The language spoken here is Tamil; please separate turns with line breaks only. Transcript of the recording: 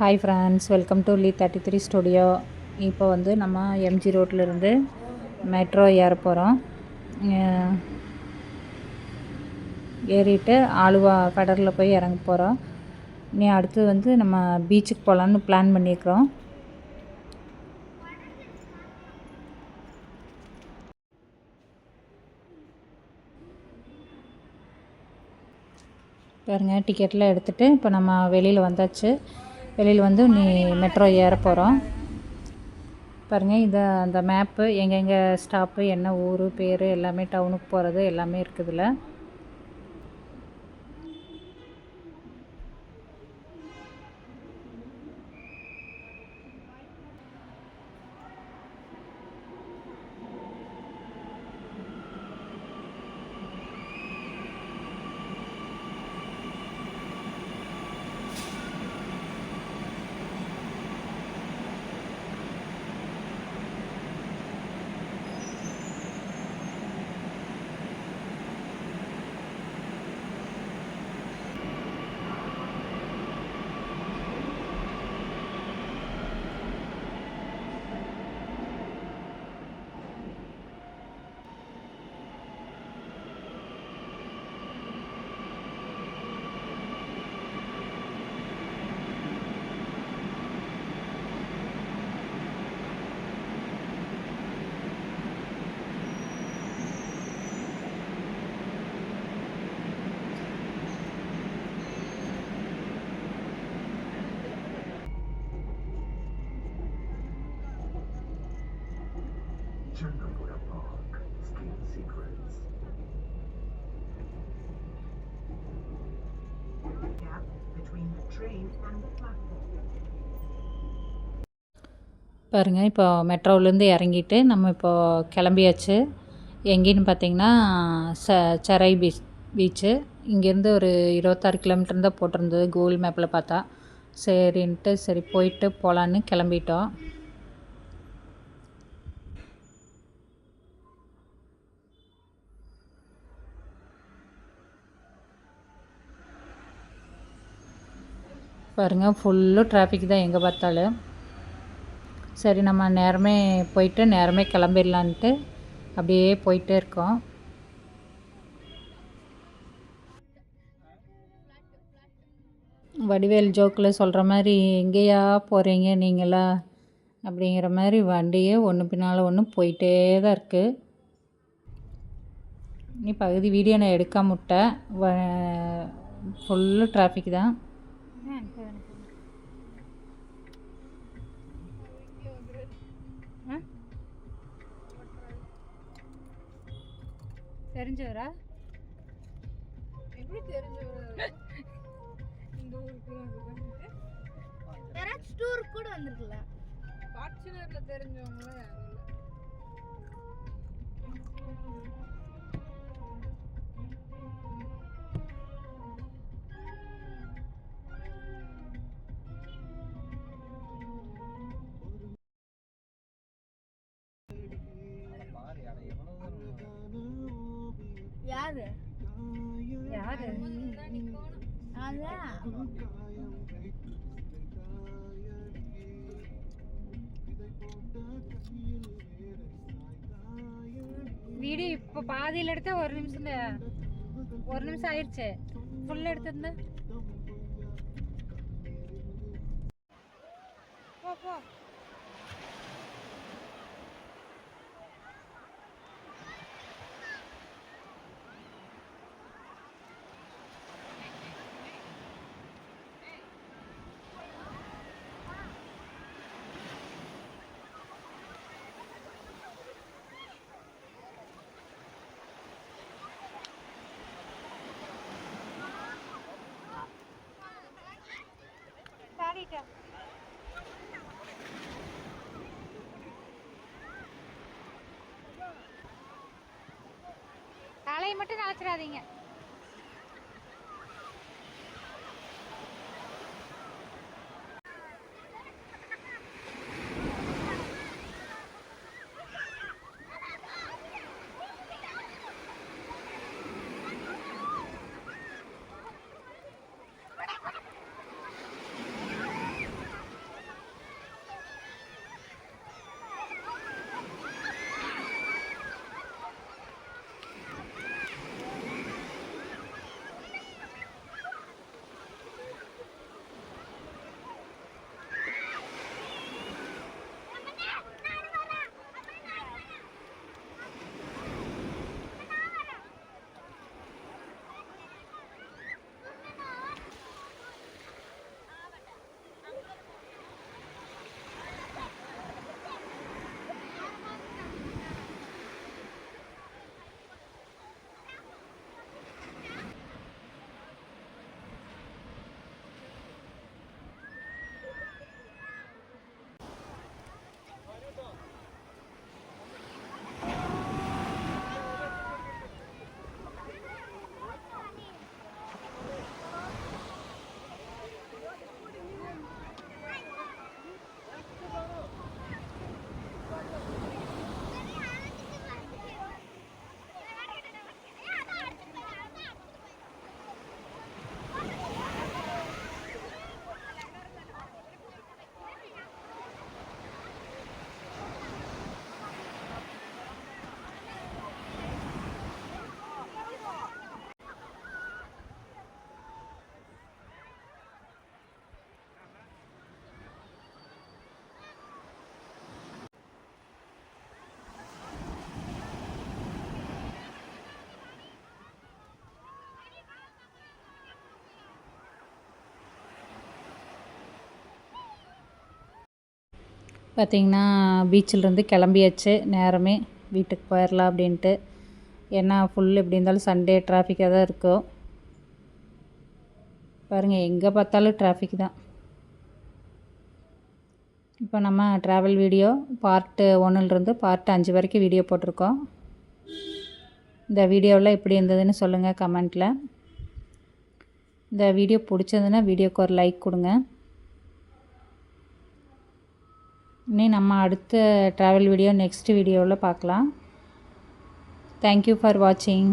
Hi friends, welcome to Lee 33 studio. இப்போ வந்து நம்ம எம்ஜி ரோட்லேருந்து மெட்ரோ ஏற போகிறோம். ஏறிட்டு ஆலுவா கடலில் போய் இறங்க போகிறோம். இனி அடுத்து வந்து நம்ம பீச்சுக்கு போகலான்னு பிளான் பண்ணியிருக்கிறோம். பாருங்கள், டிக்கெட்லாம் எடுத்துகிட்டு இப்போ நம்ம வெளியில் வந்தாச்சு. வெளியில் வந்து நீ மெட்ரோ ஏற போகிறோம். பாருங்கள், இது அந்த மேப்பு, எங்கெங்கே ஸ்டாப்பு, என்ன ஊர் பேர் எல்லாமே, டவுனுக்கு போகிறது எல்லாமே இருக்குதுல்ல. Chandrapura Park, Skin Secrets. Gap between the train and the platform. பாருங்கள், இப்போ மெட்ரோவிலேருந்து இறங்கிட்டு நம்ம இப்போ கிளம்பியாச்சு. எங்கேன்னு பார்த்தீங்கன்னா செரை பீச்சு. இங்கேருந்து ஒரு 26 கிலோமீட்டர் தான் போட்டிருந்தது கூகுள் மேப்பில் பார்த்தா. சரின்ட்டு சரி போயிட்டு போகலான்னு கிளம்பிட்டோம். பாருங்கள், ஃபுல்லு டிராஃபிக் தான் எங்கே பார்த்தாலும். சரி, நம்ம நேரமே போயிட்டு நேரமே கிளம்பிடலான்ட்டு அப்படியே போயிட்டே இருக்கோம். வடிவேல் ஜோக்கில் சொல்கிற மாதிரி, எங்கேயா போகிறீங்க நீங்களா அப்படிங்கிற மாதிரி வண்டியே ஒன்று பின்னால் ஒன்று போயிட்டே தான் இருக்குது. நீ பகுதி வீடியோ நான் எடுக்காம விட்டேன். ஃபுல்லு டிராஃபிக் தான். தெரிஞ்சவரா? எப்படி தெரிஞ்சவரா? இந்த ஊருக்கு யாராச்சும் டூருக்கு கூட வந்திருக்கலாம். ஃபார்ச்சுனர்ல தெரிஞ்சவங்கள யாரு யாரு அதான் வீடியோ இப்போ பாதியில் எடுத்தா ஒரு நிமிஷம் ஆயிடுச்சு. ஃபுல் எடுத்திருந்தா போ. தலையை மட்டும் நினைச்சிடாதீங்க. பார்த்திங்கன்னா பீச்சிலேருந்து கிளம்பியாச்சு. நேரமே வீட்டுக்கு போயிடலாம் அப்படின்ட்டு. ஏன்னா ஃபுல் எப்படி இருந்தாலும் சண்டே டிராஃபிக்காக தான் இருக்கும். பாருங்கள், எங்கே பார்த்தாலும் டிராஃபிக் தான். இப்போ நம்ம ட்ராவல் வீடியோ பார்ட்டு 1லேருந்து பார்ட் 5 வரைக்கும் வீடியோ போட்டிருக்கோம். இந்த வீடியோவில் எப்படி இருந்ததுன்னு சொல்லுங்கள் கமெண்ட்டில். இந்த வீடியோ பிடிச்சதுன்னா வீடியோக்கு ஒரு லைக் கொடுங்க. இனி நம்ம அடுத்த ட்ராவல் வீடியோ நெக்ஸ்ட் வீடியோவில் பார்க்கலாம். தேங்க்யூ ஃபார் வாட்சிங்.